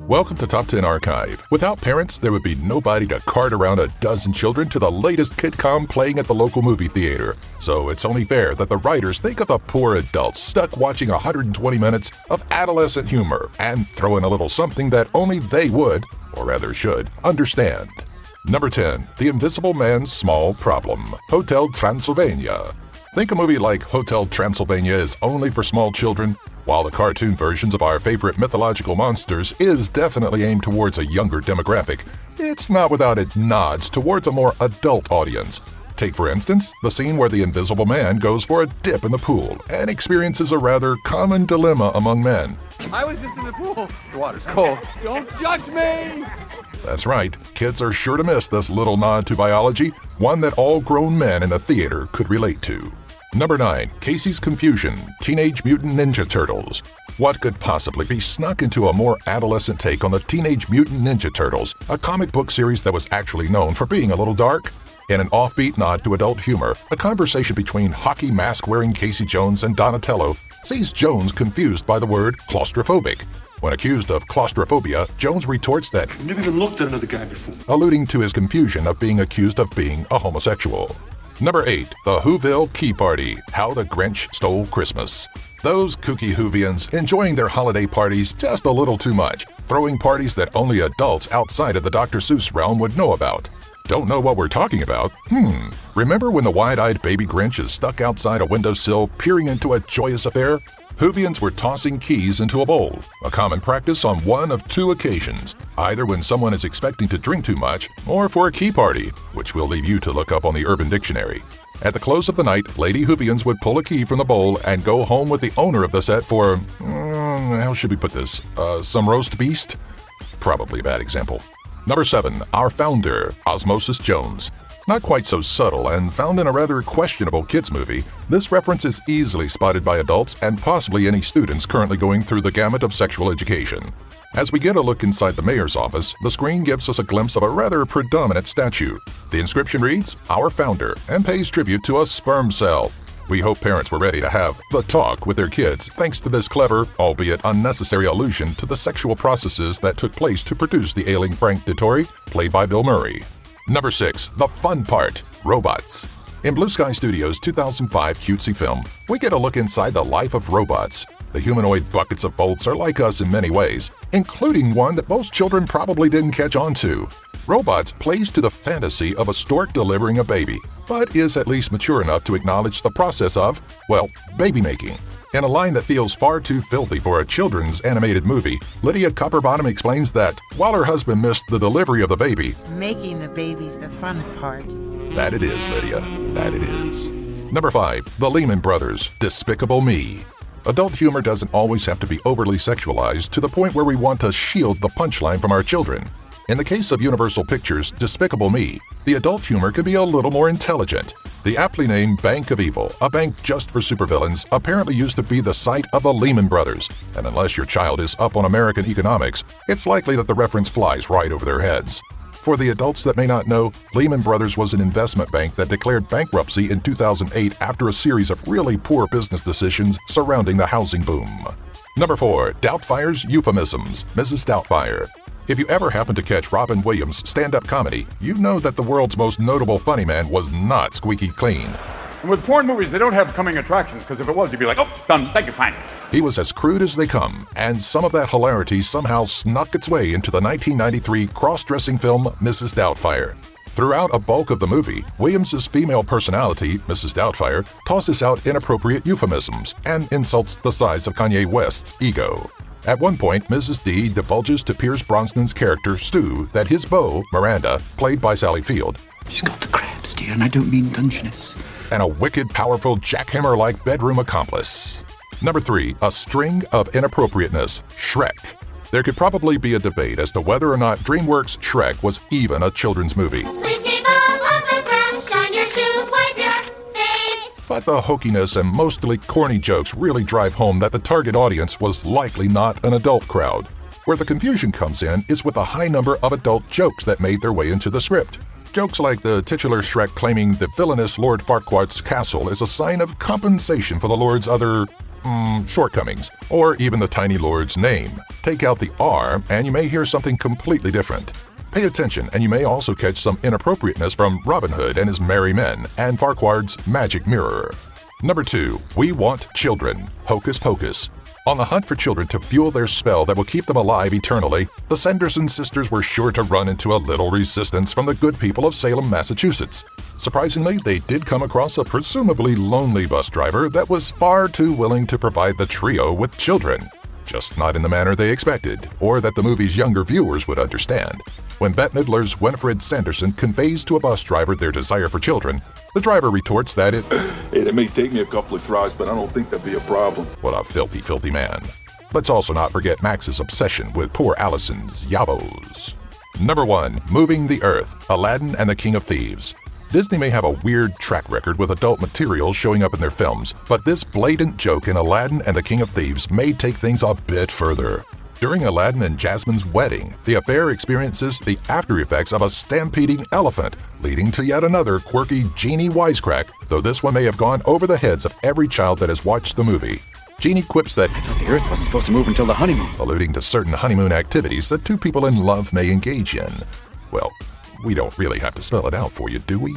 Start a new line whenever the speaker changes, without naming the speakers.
Welcome to Top 10 Archive. Without parents, there would be nobody to cart around a dozen children to the latest kidcom playing at the local movie theater. So it's only fair that the writers think of the poor adults stuck watching 120 minutes of adolescent humor and throw in a little something that only they would, or rather should, understand. Number 10. The Invisible Man's Small Problem. Hotel Transylvania. Think a movie like Hotel Transylvania is only for small children? While the cartoon versions of our favorite mythological monsters is definitely aimed towards a younger demographic, it's not without its nods towards a more adult audience. Take, for instance, the scene where the Invisible Man goes for a dip in the pool and experiences a rather common dilemma among men.
I was just in the pool. The water's cold. Don't judge me!
That's right, kids are sure to miss this little nod to biology, one that all grown men in the theater could relate to. Number 9. Casey's Confusion, Teenage Mutant Ninja Turtles. What could possibly be snuck into a more adolescent take on the Teenage Mutant Ninja Turtles, a comic book series that was actually known for being a little dark? In an offbeat nod to adult humor, a conversation between hockey mask-wearing Casey Jones and Donatello sees Jones confused by the word claustrophobic. When accused of claustrophobia, Jones retorts that
I've never even looked at another guy before,
alluding to his confusion of being accused of being a homosexual. Number 8. The Whoville Key Party, How the Grinch Stole Christmas. Those kooky Whovians enjoying their holiday parties just a little too much, throwing parties that only adults outside of the Dr. Seuss realm would know about. Don't know what we're talking about? Remember when the wide-eyed baby Grinch is stuck outside a windowsill peering into a joyous affair? Whovians were tossing keys into a bowl, a common practice on one of two occasions, either when someone is expecting to drink too much or for a key party, which we'll leave you to look up on the Urban Dictionary. At the close of the night, Lady Whovians would pull a key from the bowl and go home with the owner of the set for, how should we put this, some roast beast? Probably a bad example. Number 7. Our founder, Osmosis Jones. Not quite so subtle and found in a rather questionable kids movie, this reference is easily spotted by adults and possibly any students currently going through the gamut of sexual education. As we get a look inside the mayor's office, the screen gives us a glimpse of a rather predominant statue. The inscription reads, Our Founder, and pays tribute to a sperm cell. We hope parents were ready to have the talk with their kids thanks to this clever, albeit unnecessary allusion to the sexual processes that took place to produce the ailing Frank Dettori, played by Bill Murray. Number 6. The Fun Part, Robots. In Blue Sky Studios' 2005 cutesy film, we get a look inside the life of robots. The humanoid buckets of bolts are like us in many ways, including one that most children probably didn't catch on to. Robots plays to the fantasy of a stork delivering a baby, but is at least mature enough to acknowledge the process of, well, baby making. In a line that feels far too filthy for a children's animated movie, Lydia Copperbottom explains that, while her husband missed the delivery of the baby,
making the baby's the fun part.
That it is, Lydia. That it is. Number 5. The Lehman Brothers, Despicable Me. Adult humor doesn't always have to be overly sexualized to the point where we want to shield the punchline from our children. In the case of Universal Pictures' Despicable Me, the adult humor can be a little more intelligent. The aptly named Bank of Evil, a bank just for supervillains, apparently used to be the site of the Lehman Brothers, and unless your child is up on American economics, it's likely that the reference flies right over their heads. For the adults that may not know, Lehman Brothers was an investment bank that declared bankruptcy in 2008 after a series of really poor business decisions surrounding the housing boom. Number 4. Doubtfire's Euphemisms, Mrs. Doubtfire. If you ever happen to catch Robin Williams' stand-up comedy, you know that the world's most notable funny man was not squeaky clean.
And with porn movies, they don't have coming attractions, because if it was, you'd be like, oh, done, thank you, fine.
He was as crude as they come, and some of that hilarity somehow snuck its way into the 1993 cross-dressing film Mrs. Doubtfire. Throughout a bulk of the movie, Williams' female personality, Mrs. Doubtfire, tosses out inappropriate euphemisms and insults the size of Kanye West's ego. At one point, Mrs. D divulges to Pierce Brosnan's character, Stu, that his beau, Miranda, played by Sally Field,
she's got the crabs, dear, and I don't mean Dungeness,
and a wicked, powerful, jackhammer-like bedroom accomplice. Number 3. A String of Inappropriateness, Shrek. There could probably be a debate as to whether or not DreamWorks' Shrek was even a children's movie.
Please keep up on the grass, shine your shoes, wipe your face.
But the hokiness and mostly corny jokes really drive home that the target audience was likely not an adult crowd. Where the confusion comes in is with the high number of adult jokes that made their way into the script. Jokes like the titular Shrek claiming the villainous Lord Farquaad's castle is a sign of compensation for the Lord's other shortcomings, or even the tiny Lord's name. Take out the R and you may hear something completely different. Pay attention and you may also catch some inappropriateness from Robin Hood and his Merry Men and Farquaad's Magic Mirror. Number 2. We Want Children, Hocus Pocus. On the hunt for children to fuel their spell that will keep them alive eternally, the Sanderson sisters were sure to run into a little resistance from the good people of Salem, Massachusetts. Surprisingly, they did come across a presumably lonely bus driver that was far too willing to provide the trio with children. Just not in the manner they expected, or that the movie's younger viewers would understand. When Bette Midler's Winifred Sanderson conveys to a bus driver their desire for children, the driver retorts that
It may take me a couple of tries, but I don't think that'd be a problem.
What a filthy, filthy man. Let's also not forget Max's obsession with poor Allison's yabos. Number 1. Moving the Earth, Aladdin and the King of Thieves. Disney may have a weird track record with adult material showing up in their films, but this blatant joke in Aladdin and the King of Thieves may take things a bit further. During Aladdin and Jasmine's wedding, the affair experiences the after effects of a stampeding elephant, leading to yet another quirky genie wisecrack, though this one may have gone over the heads of every child that has watched the movie. Genie quips that
I thought the Earth wasn't supposed to move until the honeymoon.
alluding to certain honeymoon activities that two people in love may engage in. Well, we don't really have to spell it out for you, do we?